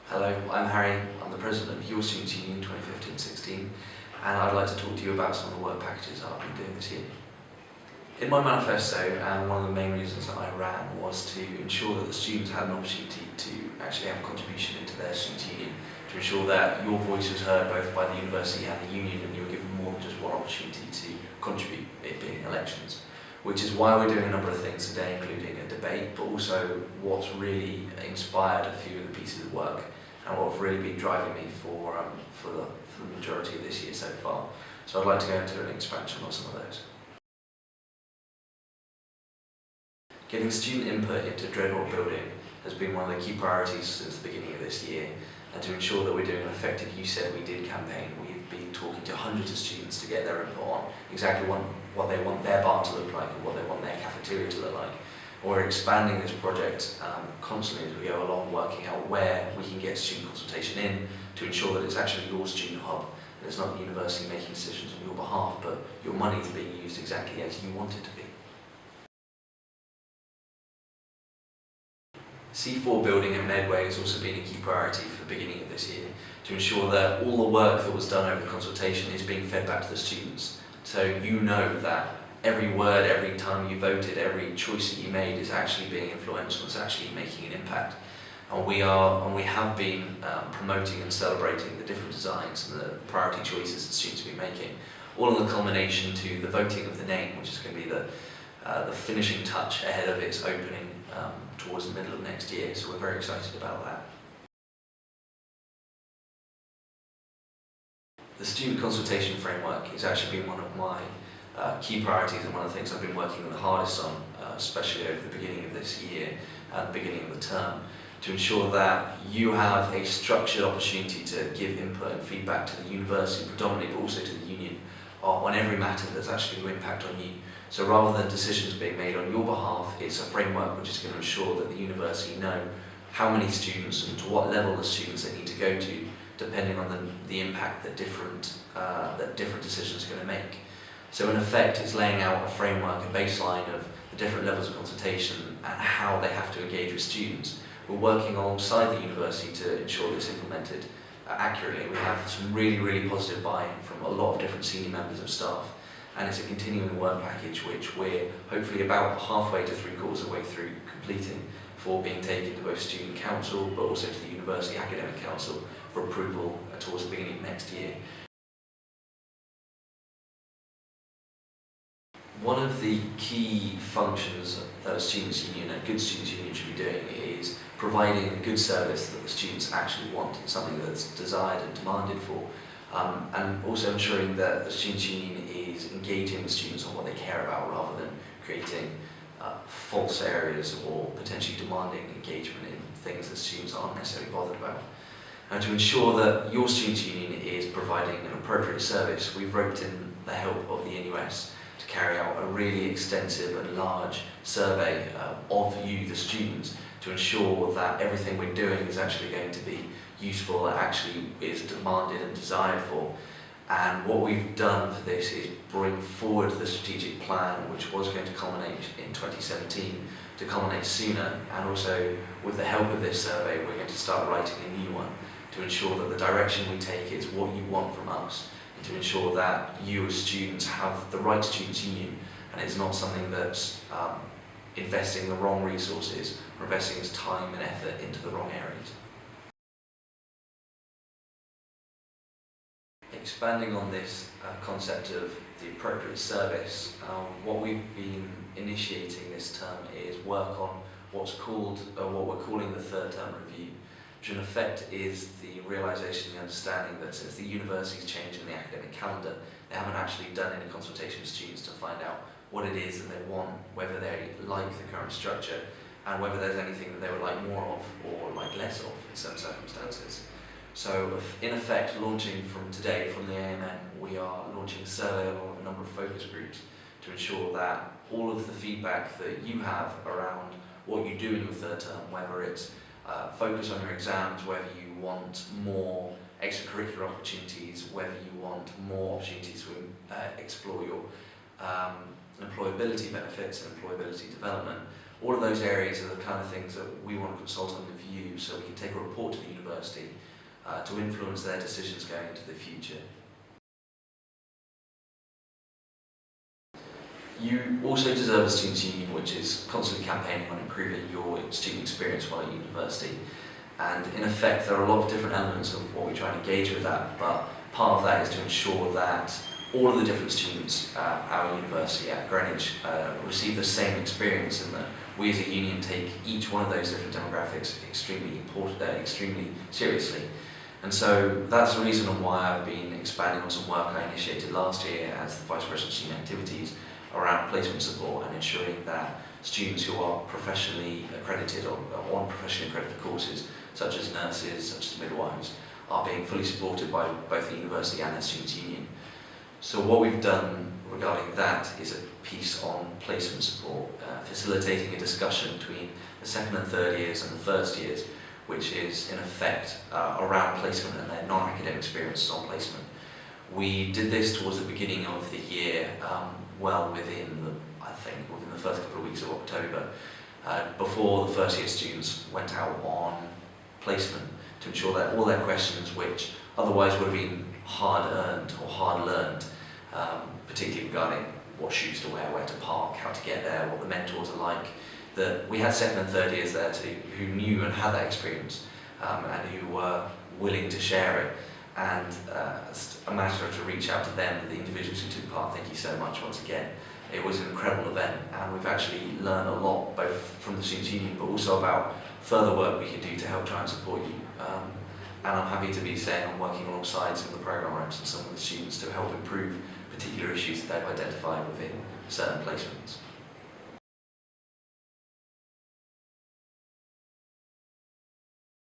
Hello, I'm Harry. I'm the President of Your Students' Union 2015-16, and I'd like to talk to you about some of the work packages I've been doing this year. In my manifesto, one of the main reasons that I ran was to ensure that the students had an opportunity to actually have a contribution into their students' union, to ensure that your voice was heard both by the university and the union, and you were given more than just one opportunity to contribute, it being elections. Which is why we're doing a number of things today, including a debate, but also what's really inspired a few of the pieces of work and what have really been driving me for the majority of this year so far. So I'd like to go into an expansion on some of those. Getting student input into Dreadnought building has been one of the key priorities since the beginning of this year, and to ensure that we're doing an effective You Said We Did campaign, we've been talking to hundreds of students to get their input on exactly what they want their bar to look like and what they want their cafeteria to look like. And we're expanding this project constantly as we go along, working out where we can get student consultation in to ensure that it's actually your student hub, and it's not the university making decisions on your behalf, but your money is being used exactly as you want it to be. C4 building at Medway has also been a key priority for the beginning of this year, to ensure that all the work that was done over the consultation is being fed back to the students. So you know that every word, every time you voted, every choice that you made is actually being influential, it's actually making an impact. And we have been promoting and celebrating the different designs and the priority choices that students have been making, all in the culmination to the voting of the name, which is going to be the finishing touch ahead of its opening towards the middle of next year, so we're very excited about that. The student consultation framework has actually been one of my key priorities and one of the things I've been working the hardest on, especially over the beginning of this year and the beginning of the term, to ensure that you have a structured opportunity to give input and feedback to the university predominantly, but also to the union, on every matter that's actually going to impact on you. So rather than decisions being made on your behalf, it's a framework which is going to ensure that the university know how many students and to what level of students they need to go to, depending on the impact that different decisions are going to make. So in effect, it's laying out a framework, a baseline of the different levels of consultation and how they have to engage with students. We're working alongside the university to ensure it's implemented accurately. We have some really positive buy-in from a lot of different senior members of staff, and it's a continuing work package which we're hopefully about halfway to 3/4 of the way through completing, for being taken to both student council but also to the university academic council for approval towards the beginning of next year. One of the key functions that a students' union, a good students' union, should be doing is providing a good service that the students actually want, something that's desired and demanded for, and also ensuring that the students' union is engaging with students on what they care about rather than creating false areas or potentially demanding engagement in things that students aren't necessarily bothered about. And to ensure that your students' union is providing an appropriate service, we've roped in the help of the NUS to carry out a really extensive and large survey of you, the students, to ensure that everything we're doing is actually going to be useful, that actually is demanded and desired for. And what we've done for this is bring forward the strategic plan, which was going to culminate in 2017, to culminate sooner, and also with the help of this survey we're going to start writing a new one to ensure that the direction we take is what you want from us, and to ensure that you as students have the right students' union, and it's not something that's investing the wrong resources or investing its time and effort into the wrong areas. Expanding on this concept of the appropriate service, what we've been initiating this term is work on what we're calling the third term review, which in effect is the realisation, the understanding that since the university's changing the academic calendar, they haven't actually done any consultation with students to find out what it is that they want, whether they like the current structure, and whether there's anything that they would like more of or like less of in some circumstances. So in effect, launching from today, from the AMM, we are launching a survey along with a number of focus groups to ensure that all of the feedback that you have around what you do in your third term, whether it's focus on your exams, whether you want more extracurricular opportunities, whether you want more opportunities to explore your employability benefits and employability development, All of those areas are the kind of things that we want to consult on with you, so we can take a report to the university to influence their decisions going into the future. You also deserve a Students' Union which is constantly campaigning on improving your student experience while at university. And in effect, there are a lot of different elements of what we try and engage with that, but part of that is to ensure that all of the different students at our university at Greenwich receive the same experience, and that we as a union take each one of those different demographics extremely seriously. And so that's the reason why I've been expanding on some work I initiated last year as the Vice President of Student Activities around placement support and ensuring that students who are professionally accredited or on professionally accredited courses, such as nurses, such as midwives, are being fully supported by both the university and their Students' Union. So what we've done regarding that is a piece on placement support, facilitating a discussion between the second and third years and the first years, which is in effect around placement and their non-academic experiences on placement. We did this towards the beginning of the year, well within the first couple of weeks of October, before the first year students went out on placement, to ensure that all their questions, which otherwise would have been hard-earned or hard-learned, particularly regarding what shoes to wear, where to park, how to get there, what the mentors are like, that we had second and third years there too, who knew and had that experience, and who were willing to share it. And it's a matter of to reach out to them, the individuals who took part. Thank you so much once again. It was an incredible event, and we've actually learned a lot, both from the Students' Union, but also about further work we can do to help try and support you. And I'm happy to be saying I'm working alongside some of the programme reps and some of the students to help improve particular issues that they've identified within certain placements.